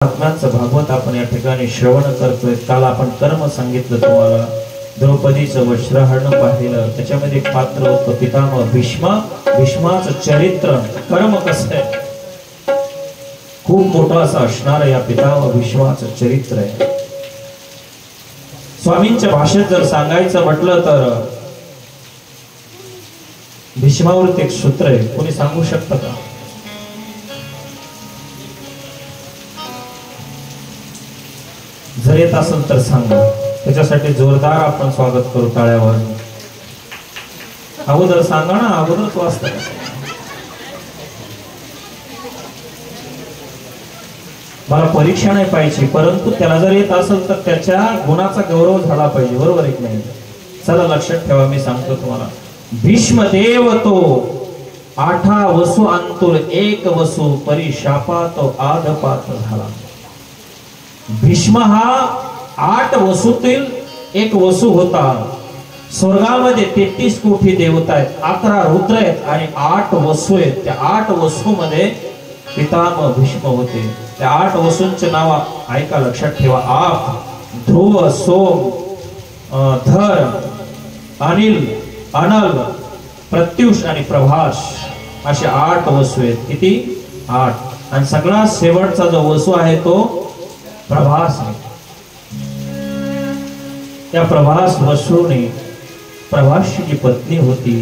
आत्म्यांचं भागवत आपण या ठिकाणी श्रवण करतोय। काल आपण कर्म सांगितलं तुम्हाला, द्रौपदीचं वस्त्रहरण पाहिलं, त्याच्यामध्ये एक पात्र होतं पितामह भीष्म। भीष्माचं चरित्र कर्म कसं आहे, खूप मोठं असं असणार या पितामह भीष्माचं चरित्र आहे। स्वामींच्या भाषेत जर सांगायचं म्हटलं तर भीष्मावरती एक सूत्र आहे, कोणी सांगू शकतं का? जर येत असेल तर सांगा, त्याच्यासाठी जोरदार आपण स्वागत करू टाळ्यावर। अगोदर सांगा ना, अगोदरच वाचता। मला परीक्षा नाही पाहिजे, परंतु त्याला जर येत असेल तर त्याच्या गुणाचा गौरव झाला पाहिजे, बरोबर आहे की नाही? चला लक्षात ठेवा, मी सांगतो तुम्हाला। भीष्मदेव तो 8 वसु अंतुर एक वसु परिशापा तो आधपात झाला। भीष्म हा 8 वसूतील एक वसु होता। स्वर्गामध्ये 33 कोटी देवता आहेत, 11 रुद्र आहेत आणि 8 वसु आहेत। त्या 8 वसु मध्ये पितामह भीष्म होते। त्या 8 वसूंचे नाव ऐका, लक्षात ठेवा। आप, ध्रुव, सोम, धर, अनिल, अनल, प्रत्युष आणि प्रभास असे 8 वसु आहेत। किती? 8। आणि सगळा शेवटचा जो वसु आहे तो प्रभास आहे। त्या प्रभास वसूने प्रभासची जी पत्नी होती,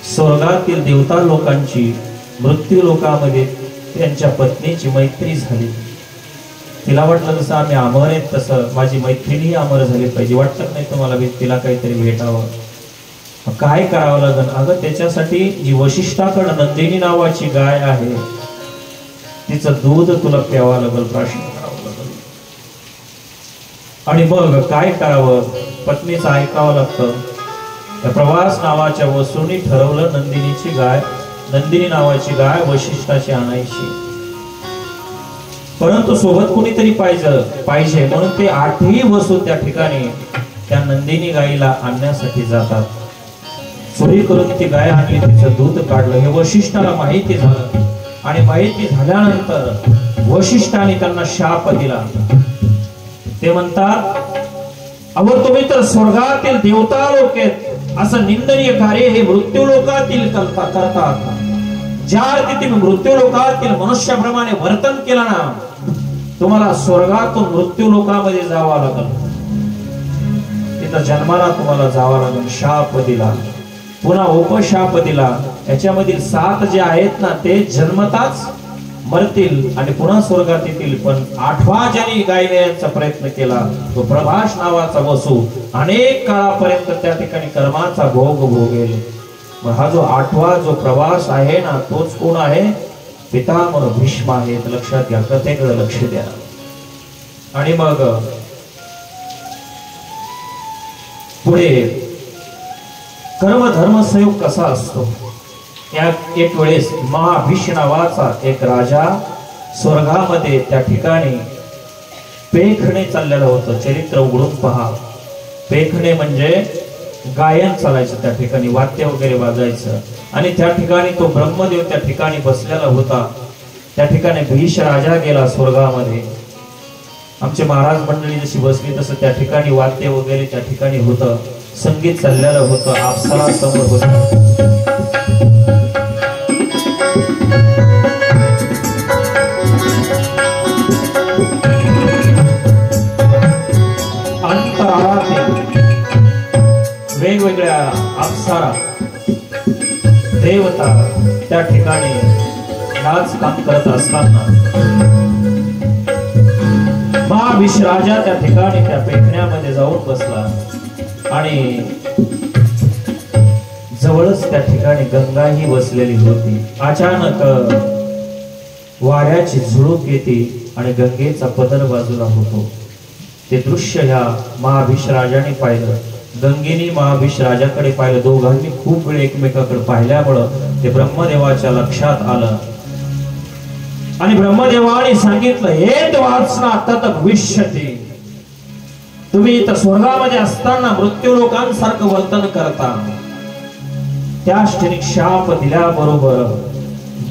स्वर्गातील देवता लोकांची मृत्यू लोकामध्ये त्यांच्या पत्नीची मैत्री झाली। तिला वाटलं जसं आम्ही अमर आहेत तसं माझी मैत्रिणी अमर झाली पाहिजे, वाटत नाही तुम्हाला तिला काहीतरी भेटावं? काय करावं लागेल? अगं त्याच्यासाठी जी वशिष्ठाकडे नंदिनी नावाची गाय आहे तिचं दूध तुला प्यावं लागेल, प्राशन करावं लागेल। आणि मग काय करावं? पत्नीचं ऐकावं लागतं। त्या प्रभास नावाच्या वसूने ठरवलं नंदिनी नावाची गाय वशिष्ठाची आणायची, परंतु सोबत कोणीतरी पाहिजे म्हणून ते 8ही वसू त्या ठिकाणी त्या नंदिनी गायीला आणण्यासाठी जातात। चोरी करून ती गाय आणली, तिचं दूध काढलं, हे वशिष्ठाला माहिती झालं। आणि माहिती झाल्यानंतर वशिष्ठाने त्यांना शाप दिला। ते म्हणतात, अहो तुम्ही तर स्वर्गातील देवता लोक आहेत, असं निंदनीय कार्य हे मृत्यू लोकातील करतात। ज्या अर्थी तुम्ही मृत्यू लोकातील मनुष्याप्रमाणे वर्तन केलं ना, तुम्हाला स्वर्गातून मृत्यू लोकामध्ये जावं लागल, तिथं जन्माला तुम्हाला जावं लागल। शाप दिला, पुन्हा उपशाप दिला। याच्यामधील 7 जे आहेत ना ते जन्मताच मरतील आणि पुन्हा स्वर्गात येतील, पण 8वा ज्याने गाय नेण्याचा प्रयत्न केला तो प्रभास नावाचा वसू अनेक काळापर्यंत त्या ठिकाणी कर्माचा भोग भोगेल। मग हा जो 8वा जो प्रवास आहे ना, तोच कोण आहे? पितामह भीष्म आहे। लक्षात घ्या, कथेकडे लक्ष द्या। आणि मग पुढे कर्म धर्म संयोग कसा असतो? एक वेळेस महाभीष्म नावाचा एक राजा स्वर्गामध्ये त्या ठिकाणी पेखणे चाललेलं होतं। चरित्र उघडून पहा। पेखणे म्हणजे गायन चालायचं, त्या ठिकाणी वाद्य वगैरे वाजायचं। आणि त्या ठिकाणी तो ब्रह्मदेव त्या ठिकाणी बसलेला होता। त्या ठिकाणी भीष्म राजा गेला स्वर्गामध्ये। आमचे महाराज मंडळी जशी बसली तसं त्या ठिकाणी वाद्य वगैरे त्या ठिकाणी होतं, संगीत चाललेलं होतं, अप्सरा समोर होतं। वेगवेगळ्या अप्सरा देवता त्या ठिकाणी नाच काम करत असताना महाभीष्म राजा त्या ठिकाणी त्या पेखण्यामध्ये जाऊन बसला आणि जवळच त्या ठिकाणी गंगा ही बसलेली होती। अचानक वाऱ्याची झुळूक येते आणि गंगेचा पदर बाजूला होतो। ते दृश्य ह्या महाभीष्म राजाने पाहिलं। गंगेने महाभीष्म राजाकडे पाहिलं। दोघांनी खूप वेळ एकमेकाकडे पाहिल्यामुळं ते ब्रह्मदेवाच्या लक्षात आलं आणि ब्रह्मदेवाने सांगितलं, हे वाचना तत भविष्यति, तुम्ही इथं स्वर्गामध्ये असताना मृत्यू लोकांसारखं वर्तन करता। त्याच ठिकाणी शाप दिल्याबरोबर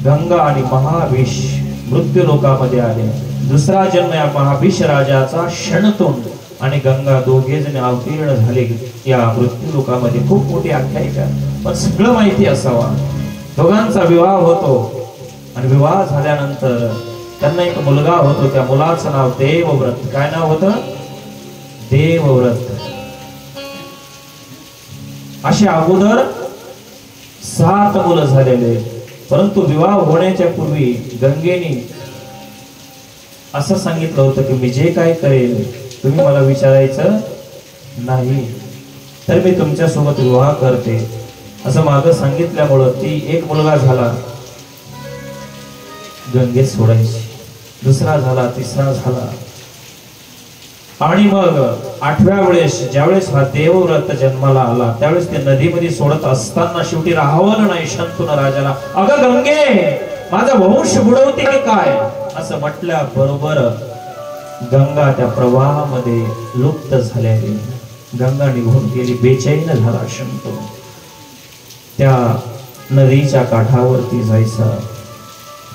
गंगा आणि महाभीष्म मृत्यू लोकामध्ये आले। दुसरा जन्म या महाभिष राजाचा शनतोंड आणि गंगा दोघे जण अवतीर्ण झाले या मृत्यू लोकामध्ये. खूप मोठी आख्यायिका, पण सगळं माहिती असावा. दोघांचा विवाह होतो आणि विवाह झाल्यानंतर त्यांना एक मुलगा होतो. त्या मुलाचं नाव देवव्रत. काय नाव होतं? देवव्रत. असे अगोदर 7 मुलं झालेले, परंतु विवाह होण्याच्या पूर्वी गंगेने असं सांगितलं होतं की मी जे काय करेल तुम्ही मला विचारायचं नाही, तर मी तुमच्या सोबत विवाह करते असं मागं सांगितल्यामुळं ती एक मुलगा झाला गंगेत सोडायची, दुसरा झाला, तिसरा झाला, आणि मग 8व्या वेळेस ज्यावेळेस हा देवव्रत जन्माला आला त्यावेळेस ते नदीमध्ये सोडत असताना शेवटी राहावलं नाही शंतनू राजाला. अगं गंगे, माझा वंश बुडवते की काय असं म्हटल्या बरोबर गंगा त्या प्रवाहामध्ये लुप्त झाल्या गेली. गंगा निघून गेली. बेचैन झाला शंतनू. त्या नदीच्या काठावरती जायचा,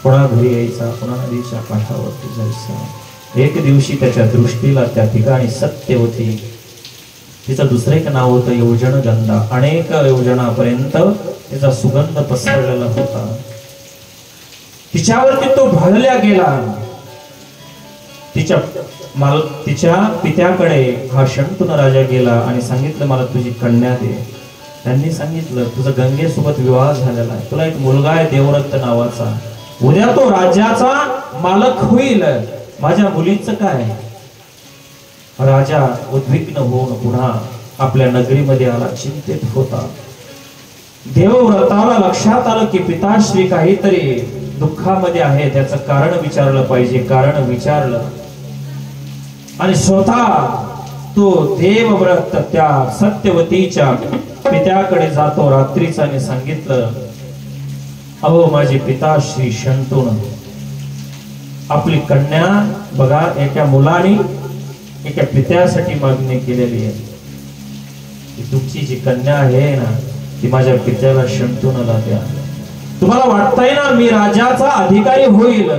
पुन्हा घरी यायचा, पुन्हा नदीच्या काठावरती जायचा. एक दिवशी त्याच्या दृष्टीला त्या ठिकाणी सत्यवती, तिचं दुसरं एक नाव होतं योजनगंधा, अनेक योजनापर्यंत तिचा सुगंध पसरलेला होता. तिच्यावरती तो भाळल्या गेला. तिच्या पित्याकडे हा शंतनू राजा गेला आणि सांगितलं मला तुझी कन्या दे. त्यांनी सांगितलं तुझा गंगेसोबत विवाह झालेला आहे, तुला एक मुलगा आहे देवव्रत नावाचा, उद्या तो राज्याचा मालक होईल, माझ्या मुलीचं काय? राजा उद्विग्न होऊन पुन्हा आपल्या नगरीमध्ये आला, चिंतित होता. देवव्रताला लक्षात आलं की पिताश्री काहीतरी दुःखामध्ये आहे, त्याचं कारण विचारलं पाहिजे. कारण विचारलं आणि स्वतः तो देवव्रत त्या सत्यवतीच्या पित्याकडे जातो रात्रीचा आणि सांगितलं, अहो माझे पिता श्री शंतनू, आपली कन्या बघा एका मुलाने एका पित्यासाठी मागणी केलेली आहे. तुमची जी कन्या आहे ना ती माझ्या पित्याला शंतनूला द्या. तुम्हाला वाटतंय ना मी राजाचा अधिकारी होईल,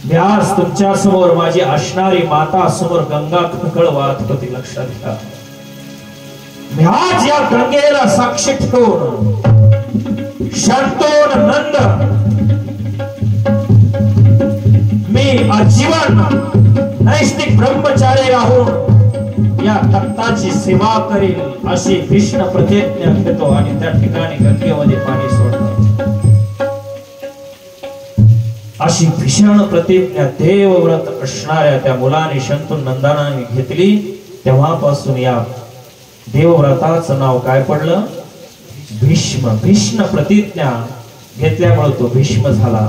मी आज तुमच्या समोर माझी असणारी माता समोर गंगा खळखळ वाहत होती, लक्षात घ्या. मी आज या गंगेला साक्षी ठेवून शंतनू नंद मी आजीवन नैष्ठिक ब्रह्मचारी राहून या तख्ताची सेवा करेल अशी भीष्म प्रतिज्ञा घेतो आणि त्या ठिकाणी गंगेमध्ये पाणी सोडतो. अशी भीषण प्रतिज्ञा देवव्रत असणाऱ्या त्या मुलाने शंतनू नंदनाने घेतली. तेव्हापासून या देवव्रताचं नाव काय पडलं? भीष्म. भीष्म प्रतिज्ञा घेतल्यामुळे तो भीष्म झाला.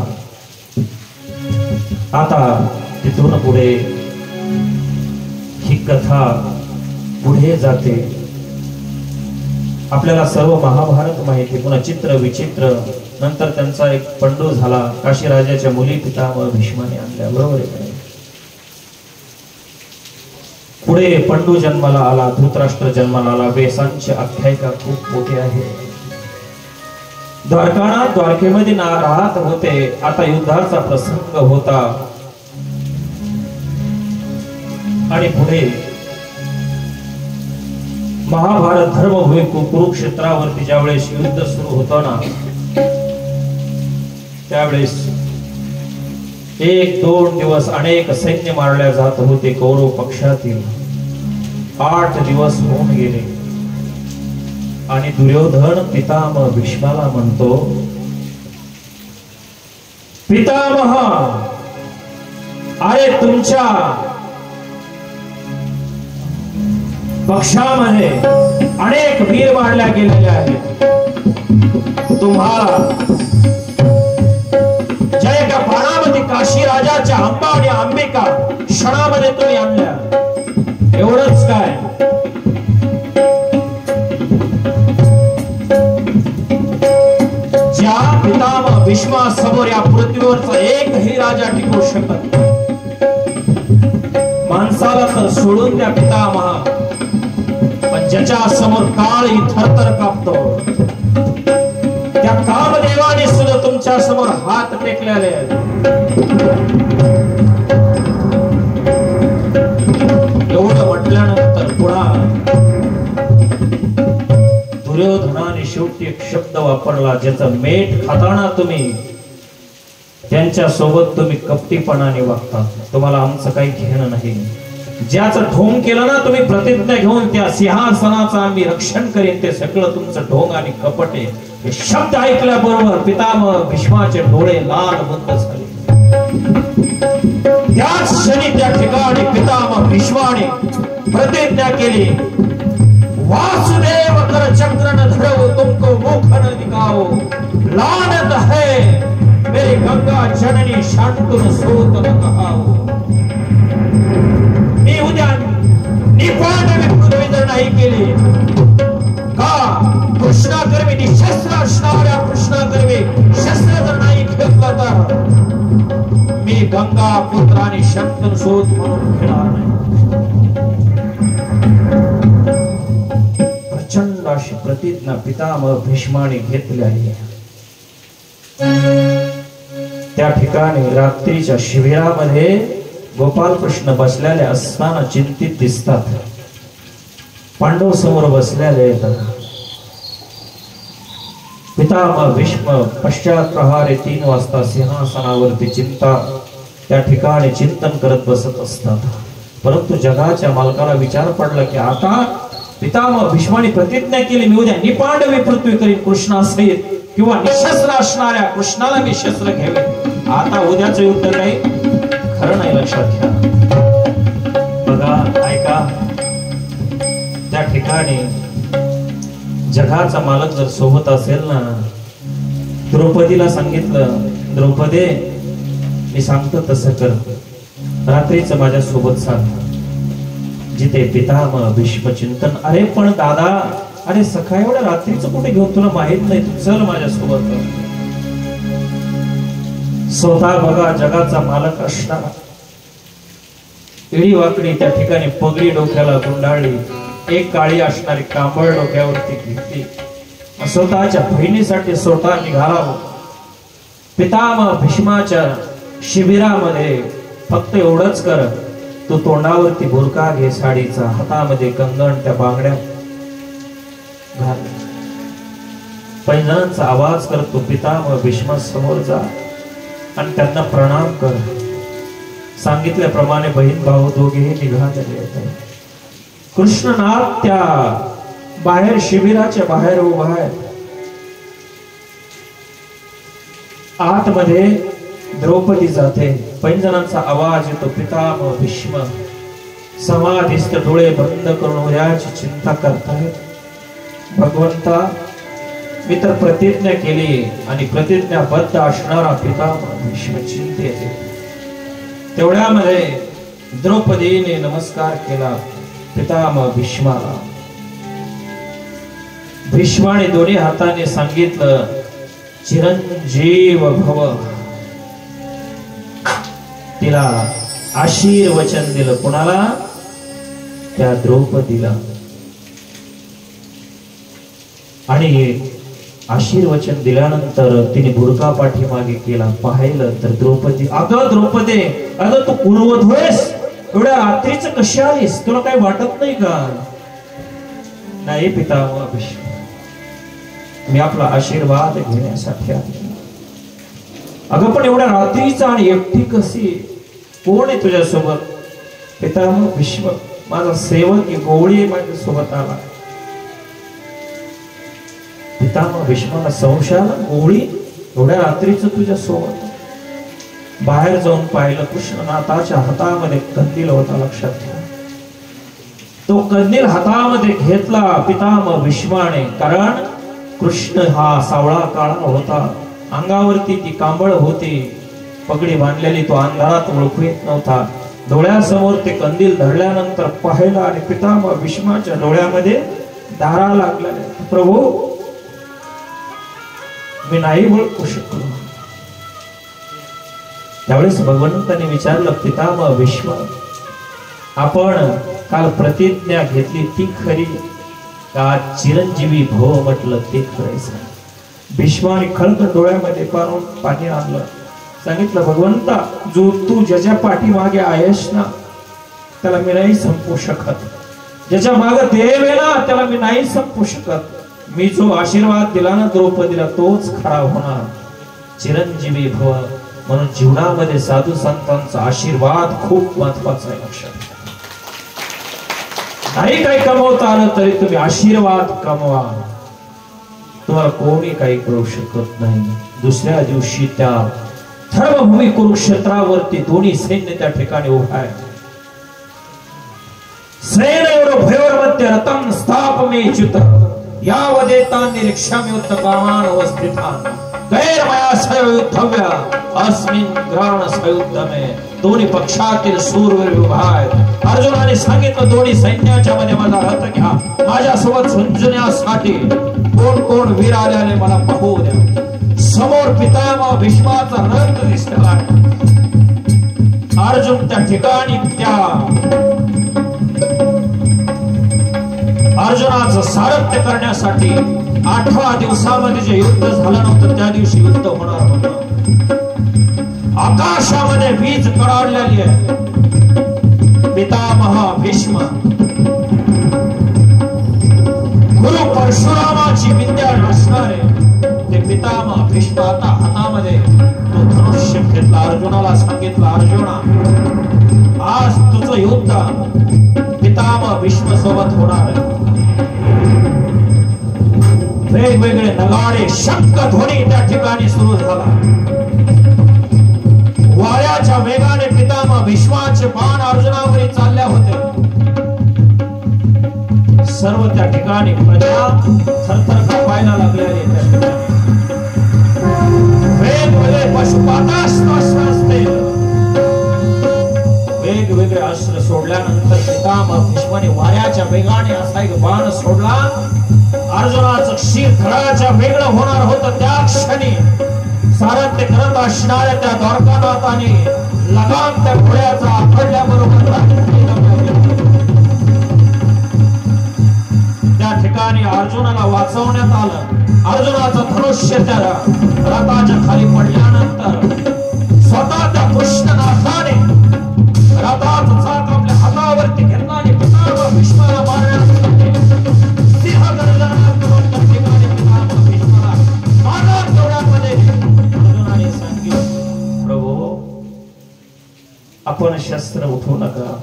आता तिथून पुढे ही कथा पुढे जाते. आपल्याला सर्व महाभारत माहिती, पुन्हा चित्र विचित्र, नंतर त्यांचा एक पंडू झाला, काशी राजाच्या मुली पितामह भीष्माने आणल्या, बरोबर आहे. पुढे पंडू जन्माला आला, धृतराष्ट्र जन्माला आला. वेसांची आख्यायिका खूप मोठी आहे. द्वारकानाथ द्वारकेमध्ये राहत होते. आता युद्धाचा प्रसंग होता आणि पुढे महाभारत धर्मभूमी कुरुक्षेत्रावरती ज्यावेळेस युद्ध सुरू होतं ना त्यावेळेस 1-2 दिवस अनेक सैन्य मारल्या जात होते कौरव पक्षातील. 8 दिवस होऊन गेले आणि दुर्योधन पितामह भीष्माला म्हणतो, पितामह अरे तुमच्या पक्षामध्ये अनेक वीर मारल्या गेलेले आहेत, तुम्हाला ज्या एका बाणामध्ये काशी राजाच्या अंबा आणि अंबिका क्षणामध्ये तुम्ही आणल्या, एवढंच काय ज्या पितामह भीष्मा समोर या पृथ्वीवरचा एकही राजा टिकू शकत माणसाला तर सोडून द्या पितामह, पण ज्याच्या समोर काळ ही थरथर कापतो त्या कामदेवाने सुद्धा तुमच्या समोर हात टेकलेले आहेत. एवढं म्हटल्यानंतर पुन्हा दुर्योधनाने शेवटी एक शब्द वापरला, ज्याचा मेट खाताना तुम्ही त्यांच्या सोबत तुम्ही कपटीपणाने वागता, तुम्हाला आमचं काही घेणं नाही. ज्याचं ढोंग केलं ना तुम्ही प्रतिज्ञा घेऊन त्या सिंहासनाचं आम्ही रक्षण करीन, ते सगळं तुमचं ढोंग आणि कपट आहे. हे शब्द ऐकल्याबरोबर पितामह भीष्माचे डोळे लाल बंद झाले. त्याच क्षणी त्या ठिकाणी पितामह भीष्माने प्रतिज्ञा केली, वासुदेव कर चक्र न धरो तुमको मुख न दिखाओ, लानत है मेरी गंगा जननी शांतुन सोत न कहाओ. मी उद्या निपाण पृथ्वी जर नाही केली का, कृष्णाकर्मी निशस्त्र असणाऱ्या कृष्णाकर्मी शस्त्र जर नाही घेतलं तर मी गंगा पुत्र आणि शंतन सोत म्हणून घेणार नाही. प्रचंड अशी प्रतिज्ञा पितामह भीष्माने घेतली आहे. त्या ठिकाणी रात्रीच्या शिबिरामध्ये गोपाल कृष्ण बसलेले असताना चिंतित दिसतात. पांडव समोर बसलेले येतात. पितामह भीष्म पश्चात प्रहारे 3 वाजता सिंहासनावरती त्या ठिकाणी चिंतन करत बसत असतात. परंतु जगाच्या मालकाला विचार पडला की आता पितामह भीष्माने प्रतिज्ञा केली, मी उद्या निपांडवी पृथ्वी करीन कृष्णासहित, किंवा निशस्त्र असणाऱ्या कृष्णाला मी शस्त्र घ्यावे. आता उद्याचं युद्ध काही खरं नाही, लक्षात घ्या. बघा, ऐका, त्या ठिकाणी जगाचा मालक जर सोबत असेल ना, द्रौपदीला सांगितलं, द्रौपदे मी सांगतो तसं कर, रात्रीच माझ्या सोबत सांग. जिथे पितामह भीष्म चिंतन, अरे पण दादा, अरे सखा एवढ्या रात्रीचं कुठे घेऊन, तुला माहित नाही, तू चल माझ्या सोबत. स्वतः बघा जगाचा मालक असणारा इडी वाकडी त्या ठिकाणी पगडी डोक्याला गुंडाळली, एक काळी असणारी कांबळ डोक्यावरती घेतली, स्वतःच्या बहिणीसाठी स्वतः निघाला. पितामह भीष्माच्या शिबिरामध्ये फक्त एवढंच कर, तू तोंडावरती बुरका घे साडीचा, हातामध्ये कंगण, त्या बांगड्या घाल, पैंजणांचा आवाज करतो. पितामह भीष्मा समोर जा आणि त्यांना प्रणाम कर. सांगितल्याप्रमाणे बहीण भाऊ दोघेही निघालेले होते. कृष्णनाथ त्या बाहेर शिबिराच्या बाहेर उभा आहे. आतमध्ये द्रौपदी जाते, पैंजणांचा आवाज येतो. पितामह भीष्म समाधिस्थ डोळे बंद करून उद्याची चिंता करतायत. भगवंता, मी तर प्रतिज्ञा केली आणि प्रतिज्ञाबद्ध असणारा पितामह भीष्म चिंतेत. तेवढ्यामध्ये द्रौपदीने नमस्कार केला पितामह भीष्माला. भीष्माने दोन्ही हाताने सांगितलं, चिरंजीव भव. तिला आशीर्वचन दिलं. कुणाला? त्या द्रौपदीला. आणि आशीर्वचन दिल्यानंतर तिने बुरका पाठीमागे केला. पाहिलं तर द्रौपदी, अगं द्रौपदी, अगं तू कुरवत होयस, एवढ्या रात्रीच कशी आलीस, तुला काही वाटत नाही का? नाही पितामह भीष्म, मी आपला आशीर्वाद घेण्यासाठी आले. अगं पण एवढ्या रात्रीचा आणि एकटी कशी, कोण आहे तुझ्या सोबत? पितामह भीष्म, माझा सेवक गवळी माझ्या सोबत आला. पितामह भीष्माला संशय आला, गवळी एवढ्या रात्रीच तुझ्या सोबत? बाहेर जाऊन पाहिलं, कृष्णनाथाच्या हातामध्ये कंदील होता. लक्षात घ्या, तो कंदील हातामध्ये घेतला पितामह भीष्माने. कारण कृष्ण हा सावळा काळा होता, अंगावरती ती कांबळ होती, पगडी बांधलेली, तो अंधारात ओळखू येत नव्हता. डोळ्यासमोर ते कंदील धरल्यानंतर पाहिला आणि पितामह भीष्माच्या डोळ्यामध्ये धारा लागल्या. प्रभू, मी नाही ओळखू शकलो. त्यावेळेस भगवंताने विचारलं, पितामह भीष्म, आपण काल प्रतिज्ञा घेतली ती खरी का चिरंजीवी भव म्हटलं ते खरंच? भीष्माने खळखळ डोळ्यामध्ये पाणी आणलं. सांगितलं, भगवंता, जो तू ज्याच्या पाठीमागे आहेस ना त्याला मी नाही संपू शकत. ज्याच्या मागे देव आहे ना त्याला मी नाही संपू शकत. मी जो आशीर्वाद दिला ना द्रौपदीला तोच खरा होणार. चिरंजीवी भव. म्हणून जीवनामध्ये साधू संतांचा आशीर्वाद खूप महत्वाचा आहे. लक्षात नाही काही कमवता आलं तरी तुम्ही आशीर्वाद कमवा. तुम्हाला कोणी काही करू शकत नाही. दुसऱ्या दिवशी त्या धर्मभूमी कुरुक्षेत्रावरती दोन्ही सैन्य त्या ठिकाणी उभा आहे. सैन्ययोर भयोर्मध्ये रतं स्थापमेच्युत यावदेता निरीक्षाम्युत कामान अवस्थितान गैरमया सयुद्धव्य अस्मिन् ग्राण सयुद्धमे. दोन्ही पक्षातील सूरवीर उभा आहेत. अर्जुनाने सांगितलं, दोन्ही सैन्याच्या मध्ये माझा रथ घ्या. माझ्यासोबत झुंजण्यासाठी कोण कोण वीर आलेले मला पाहू द्या. समोर पितामह भीष्माचा रथ दिसला. अर्जुन त्या ठिकाणी त्या अर्जुनाचं सारथ्य करण्यासाठी 8व्या दिवसामध्ये जे युद्ध झालं नव्हतं त्या दिवशी युद्ध होणार होतं. आकाशामध्ये वीज कडाडलेली आहे. पितामह भीष्म गुरु परशुरामाची विद्या नसणारे ते पितामह भीष्म आता हातामध्ये तो धनुष्य घेतला. अर्जुनाला सांगितलं, अर्जुना, आज तुझं युद्ध पितामह भीष्म सोबत होणार आहे. वेगवेगळे नगाडे शंखध्वनी त्या ठिकाणी सुरू झाला. वाऱ्याच्या वेगाने पितामह भीष्माचे बाण अर्जुनावर चालले होते. सर्व त्या ठिकाणी प्रजा थरथर कापायला लागलेली. त्या ठिकाणी वेगवेगळे पशुपातास्त्र असते. वेगवेगळे अस्त्र सोडल्यानंतर पितामह भीष्माने वाऱ्याच्या वेगाने असा एक बाण सोडला. अर्जुनाचं शिर धडाच्या वेगळं होणार होतं. त्या क्षणी सारथ्य करत असणाऱ्या त्या द्वारकानाथाने लगाम त्या घोड्याचा आखडल्याबरोबर त्या ठिकाणी अर्जुनाला वाचवण्यात आलं. अर्जुनाचं धनुष्य त्या रथाच्या खाली पडल्यानंतर स्वतः त्या कृष्णनाथाने रथाचं चाक आपल्या हातावरती घेतला आणि पितामह भीष्माला मारण्यासाठी सिंह गर्जना करून त्या ठिकाणी पितामह भीष्माला मारणार. डोळ्यामध्ये अर्जुनाने सांगितलं, प्रभू, आपण शस्त्र उठवू नका.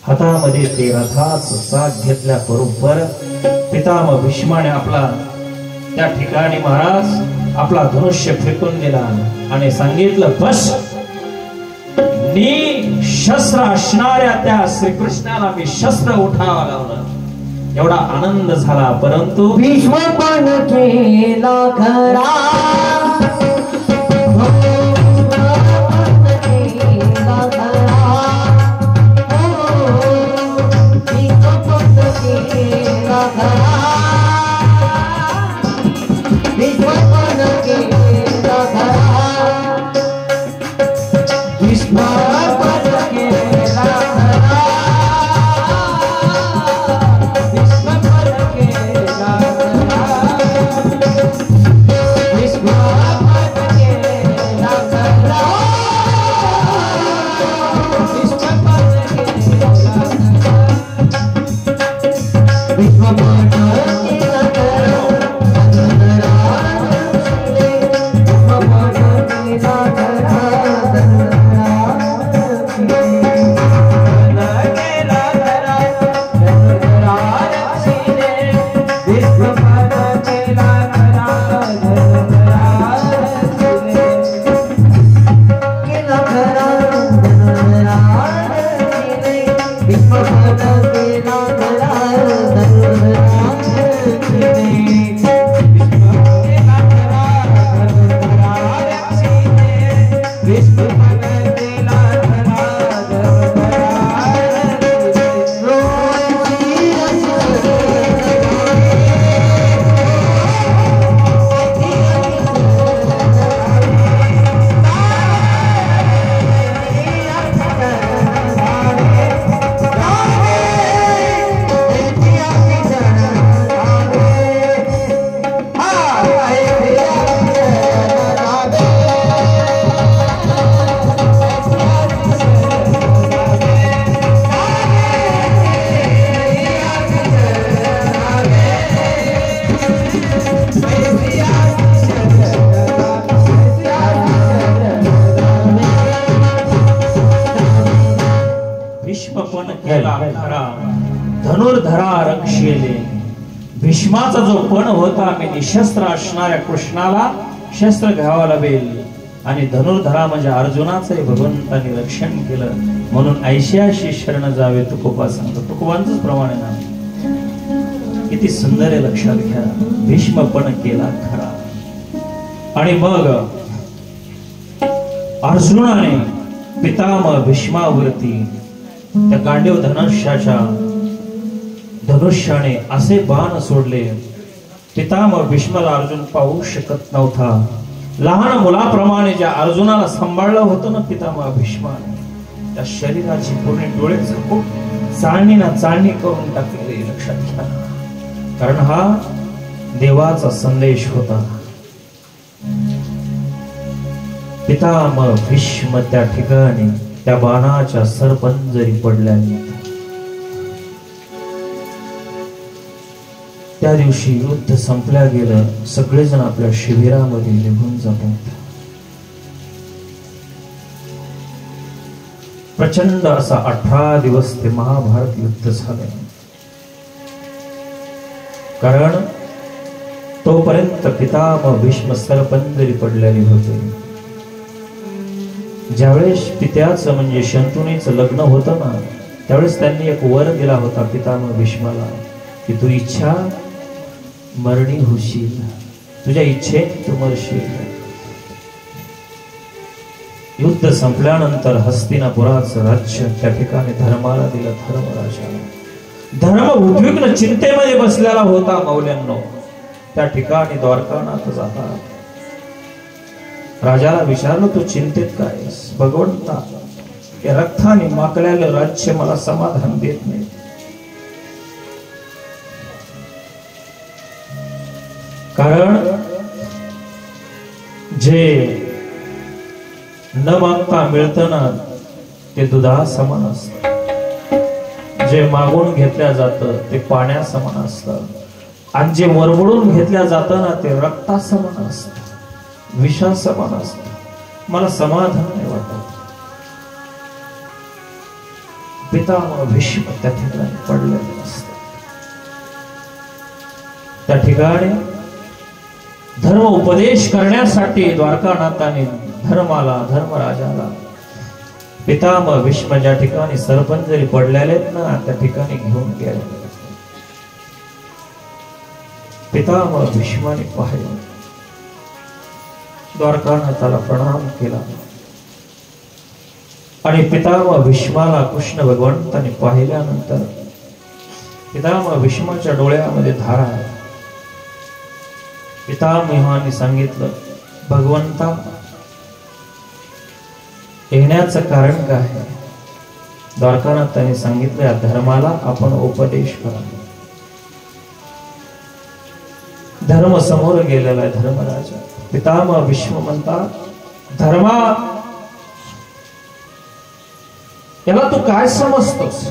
हातामध्ये ते रथाचं चाक घेतल्या बरोबर पितामह भीष्माने आपला त्या ठिकाणी महाराज आपला धनुष्य फेकून दिला आणि सांगितलं, बस, मी शस्त्र असणाऱ्या त्या श्रीकृष्णाला मी शस्त्र उठावा लावलं. एवढा आनंद झाला. परंतु भीष्म पण केला खरा. केला खरा, धनुर्धरा रक्षेले. भीष्माचा जो पण होता, मी निशस्त्र असणाऱ्या कृष्णाला शस्त्र घ्यावा लागेल. आणि धनुर्धरा म्हणजे अर्जुनाचे भगवंताने रक्षण केलं. म्हणून ऐशी शरण जावे तुकोबा सांगतो. तुकोबांचंच प्रमाण आहे ना. किती सुंदर आहे, लक्षात घ्या. भीष्म पण केला खरा. आणि मग अर्जुनाने पितामह भीष्मावरती त्या गांडीव धनुष्याने असे बाण सोडले. पितामह भीष्माला अर्जुन पाहू शकत नव्हता. लहान मुलाप्रमाणे ज्या अर्जुनाला सांभाळलं होतं ना पितामह भीष्माने, त्या शरीराची पूर्ण डोळे झाकून चाळणी करून टाकलेली, लक्षात घ्या. कारण हा देवाचा संदेश होता. पितामह भीष्म त्या ठिकाणी त्या बाणाच्या सरपंजरी पडल्याने त्या दिवशी युद्ध संपल्या गेलं. सगळेजण आपल्या शिबिरामध्ये निघून जातात. प्रचंड असा 18 दिवस ते महाभारत युद्ध झाले. कारण तोपर्यंत पितामह भीष्म सरपंजरी पडलेले होते. ज्यावेळेस पित्याचं म्हणजे शंतनुचं लग्न होतं ना, त्यावेळेस त्यांनी एक वर दिला होता पितामह भीष्माला की तू इच्छा मरणी होशील, तुझ्या इच्छेने तू मरशील. युद्ध संपल्यानंतर हस्तिनापुराचं राज्य त्या ठिकाणी धर्माला दिलं. धर्मराजाला धर्म उद्विग्न चिंतेमध्ये बसलेला होता. मौल्यांनो, त्या ठिकाणी द्वारकानाथ जातात. राजाला विचारलं, तू चिंतेत काय? भगवंता, या रक्ताने माकलेलं राज्य मला समाधान देत नाही. कारण जे न मागता मिळतं ना, ते दुधा समान असतं. जे मागून घेतल्या जातं ते पाण्या समान असतं. आणि जे वरबडून घेतल्या जातं ना, ते रक्ता समान असतं, विषा समान असतं. मला समाधान नाही वाटत. पितामह भीष्म त्या ठिकाणी पडलेले असतात. त्या ठिकाणी धर्म उपदेश करण्यासाठी द्वारकानाथाने धर्मराजाला पितामह भीष्म ज्या ठिकाणी सरपंजरी पडलेले ना, त्या ठिकाणी घेऊन गेले. पितामह भीष्माने पाहिलं, द्वारकानाथाला प्रणाम केला. आणि पितामह भीष्माला कृष्ण भगवंताने पाहिल्यानंतर पितामह भीष्माच्या डोळ्यामध्ये धारा आहे. पितामहाने सांगितलं, भगवंता, येण्याचं कारण काय आहे? द्वारकानाथाने सांगितलं, या धर्माला आपण उपदेश करा. धर्म समोर गेलेला आहे. धर्मराजा पितामह भीष्म म्हणतात, धर्मा, याला तू काय समजतोस?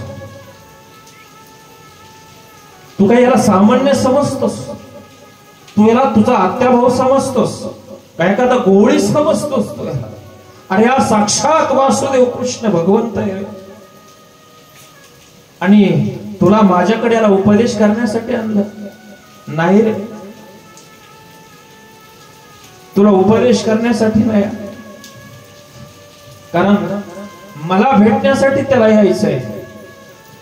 तू काय याला सामान्य समजतोस? तू याला तुझा आत्याभाव समजतोस? काय एखादा गोळी समजतोस तू याला? अरे हा साक्षात वासुदेव कृष्ण भगवंत आहे. आणि तुला माझ्याकडे याला उपदेश करण्यासाठी आणलं नाही रे. तुला उपदेश करण्यासाठी नाही, कारण मला भेटण्यासाठी त्याला यायचंय.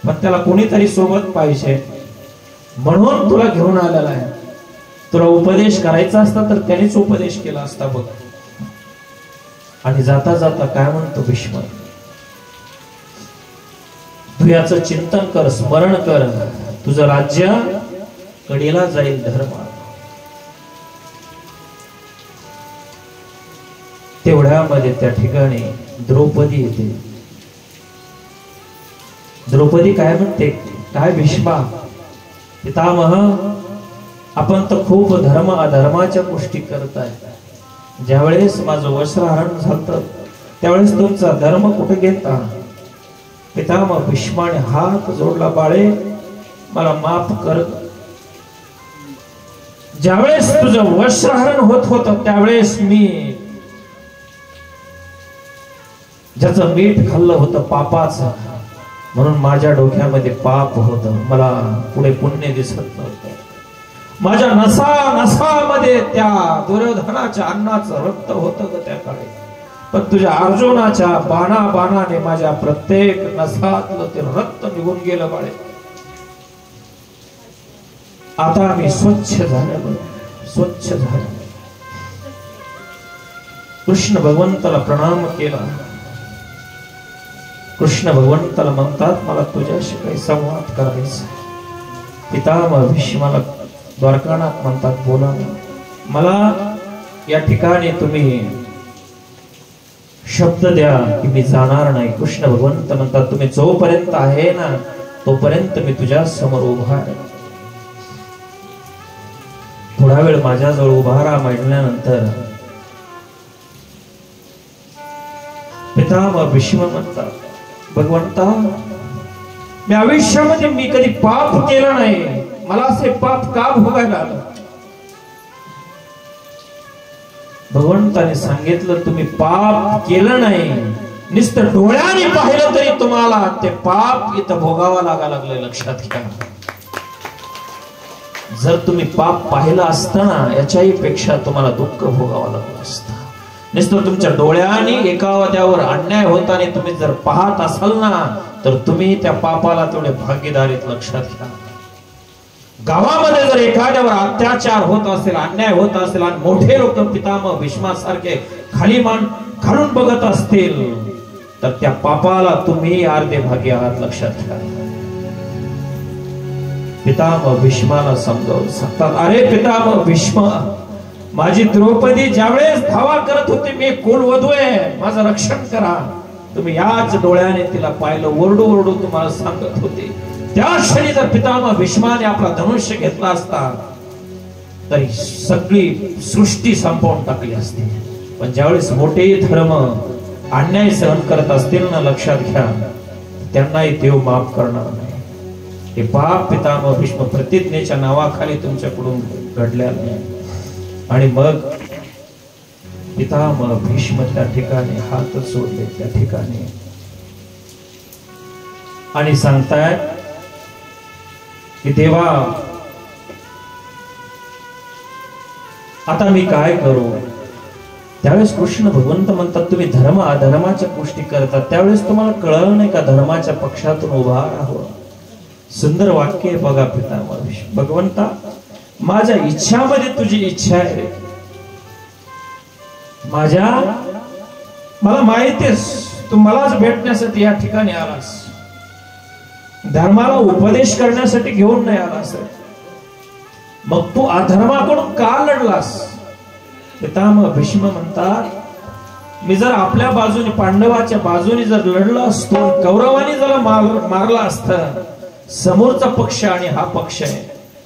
पण त्याला कोणीतरी सोबत पाहिजे, म्हणून तुला घेऊन आलेला आहे. तुला उपदेश करायचा असता तर त्यानेच उपदेश केला असता बघ. आणि जाता जाता काय म्हणतो भीष्म, तू याचं चिंतन कर, स्मरण कर, तुझं राज्य कडेला जाईल. धर्म तेवढ्यामध्ये त्या ठिकाणी द्रौपदी येते. द्रौपदी काय म्हणते, काय भीष्मा, पितामह, आपण तर खूप धर्म अधर्माच्या गोष्टी करताय. ज्यावेळेस माझं वस्त्रहरण झालं त्यावेळेस तुमचा धर्म कुठे घेता? पितामह भीष्माने हात जोडला, बाळे मला माफ कर. ज्यावेळेस तुझं वस्त्रहरण होत होतं त्यावेळेस मी ज्याचं मीठ खाल्लं होतं पापाचं, म्हणून माझ्या डोक्यामध्ये पाप होतं, मला पुढे पुण्य दिसत नव्हतं. माझ्या नसामध्ये त्या दुर्योधनाच्या अन्नाचं रक्त होतं ग त्या काळी. पण तुझ्या अर्जुनाच्या बाणाने माझ्या प्रत्येक नसातलं ते रक्त निघून गेलं बाळे. आता मी स्वच्छ झालं, स्वच्छ झालं. कृष्ण भगवंताला प्रणाम केला. कृष्ण भगवंताला म्हणतात मला तुझ्याशी काही संवाद करायचा. पितामह भीष्माला द्वारकानाथ म्हणतात बोला, मला या ठिकाणी तुम्ही शब्द द्या की मी जाणार नाही. कृष्ण भगवंत म्हणतात तुम्ही जोपर्यंत आहे ना तोपर्यंत मी तुझ्या समोर उभा आहे. थोडा वेळ माझ्याजवळ उभा राहा म्हटल्यानंतर पितामह भीष्म म्हणतात भगवंता मी आयुष्यामध्ये मी कधी पाप केलं नाही, मला असे पाप का भोगायला आलं. भगवंताने सांगितलं तुम्ही पाप केलं नाही, नुसतं डोळ्याने पाहिलं तरी तुम्हाला ते पाप इथं भोगावं लागलं. लक्षात घ्या, जर तुम्ही पाप पाहिलं असतं ना याच्याही पेक्षा तुम्हाला दुःख भोगावं लागलं असतं. नुसतं तुमच्या डोळ्याने एकावत्यावर अन्याय होताना तुम्ही जर पाहत असाल ना तर तुम्ही त्या पापाला तेवढे भागीदारीत. लक्षात घ्या, गावामध्ये जर एखाद्यावर अत्याचार होत असेल, अन्याय होत असेल आणि मोठे लोक पितामह भीष्मासारखे खाली मान घालून बघत असतील तर त्या पापाला तुम्ही अर्धे भागी आहात. लक्षात घ्या. पितामह भीष्माला समजावून सांगतात अरे पितामह भीष्म, माझी द्रौपदी ज्यावेळेस धावा करत होती मी कुलवधू आहे, माझं रक्षण करा. तुम्ही याच डोळ्याने तिला पाहिलं, ओरडू ओरडू तुम्हाला सांगत होते. त्या क्षणी जर पितामह भीष्माने आपला धनुष्य घेतला असता तरी सगळी सृष्टी संपवून टाकली असती. पण ज्यावेळेस मोठे धर्म अन्याय सहन करत असतील ना लक्षात घ्या त्यांनाही देव माफ करणार नाही. हे पाप पितामह भीष्म प्रतिज्ञेच्या नावाखाली तुमच्याकडून घडलेलं नाही. आणि मग पितामह भीष्म त्या ठिकाणी हात सोडले त्या ठिकाणी आणि सांगताय की देवा आता मी काय करू. त्यावेळेस कृष्ण भगवंत म्हणतात तुम्ही धर्म अधर्माच्या गोष्टी करतात त्यावेळेस तुम्हाला कळलं नाही का धर्माच्या पक्षातून उभा राहावं. सुंदर वाक्य आहे बघा पितामह भीष्म. भगवंता माझ्या इच्छामध्ये तुझी इच्छा आहे. मला माहितीस तू मलाच भेटण्यासाठी या ठिकाणी आलास, धर्माला उपदेश करण्यासाठी घेऊन नाही आलास. मग तू अधर्माकडून का लढलास. पितामह भीष्म म्हणतात मी जर आपल्या बाजूने पांडवाच्या बाजूने जर लढलो असतो, कौरवानी जर मारला असतं, समोरचा पक्ष आणि हा पक्ष आहे,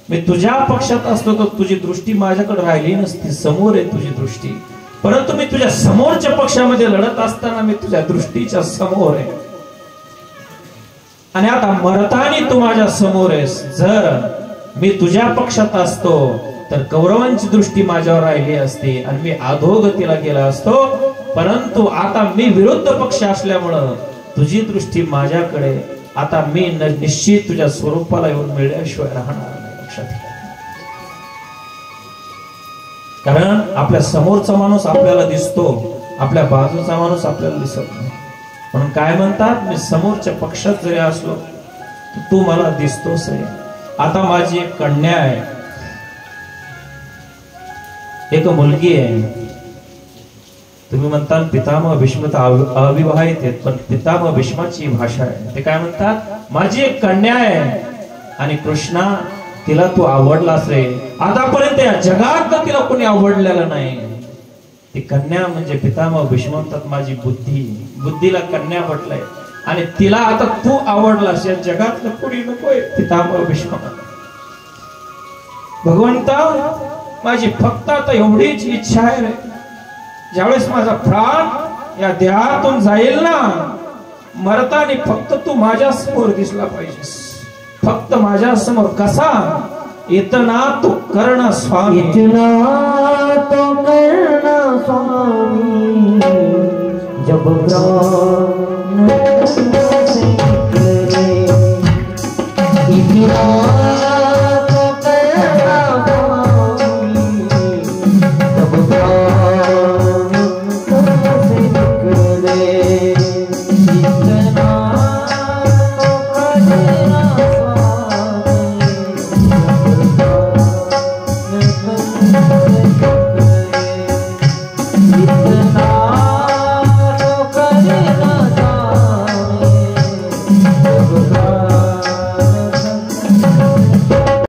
मी तुझ्या पक्षात असतो तर तुझी दृष्टी माझ्याकडे राहिली नसती, समोर आहे तुझी दृष्टी. परंतु मी तुझ्या समोरच्या पक्षामध्ये लढत असताना मी तुझ्या दृष्टीच्या समोर आहे आणि आता मरतानी तू माझ्या समोर आहेस. जर मी तुझ्या पक्षात असतो तर कौरवांची दृष्टी माझ्यावर राहिली असती आणि मी अधोगतीला गेला असतो. परंतु आता मी विरुद्ध पक्ष असल्यामुळं तुझी दृष्टी माझ्याकडे, आता मी निश्चित तुझ्या स्वरूपाला येऊन मिळल्याशिवाय राहणार नाही. लक्षात घ्या, कारण आपल्या समोरचा माणूस आपल्याला दिसतो, आपल्या बाजूचा माणूस आपल्याला दिसत नाही. म्हणून काय म्हणतात मी समोरच्या पक्षात जरी असलो तर तू मला दिसतोस रे. आता माझी एक कन्या आहे, एक मुलगी आहे. तुम्ही म्हणता पितामह भीष्म अविवाहित आहेत, पण पितामह भीष्माची भाषा आहे. ते काय म्हणतात माझी एक कन्या आहे आणि कृष्णा तिला तू आवडलास रे. आतापर्यंत या जगात तिला कोणी आवडलेलं नाही. ती कन्या म्हणजे पितामह भीष्म म्हणतात माझी बुद्धीला कन्या म्हटलंय आणि तिला आता तू आवडलास, या जगातलं कोणी नकोय. पितामह भीष्म भगवंता माझी फक्त आता एवढीच इच्छा आहे रे, ज्यावेळेस माझा प्राण या देहातून जाईल ना मरतानी फक्त तू माझ्या समोर दिसला पाहिजेस. फक्त माझ्या समोर कसा. इतना तो कर्ण स्वामी, इतना तो कर्ण स्वामी, जब प्राण मेरा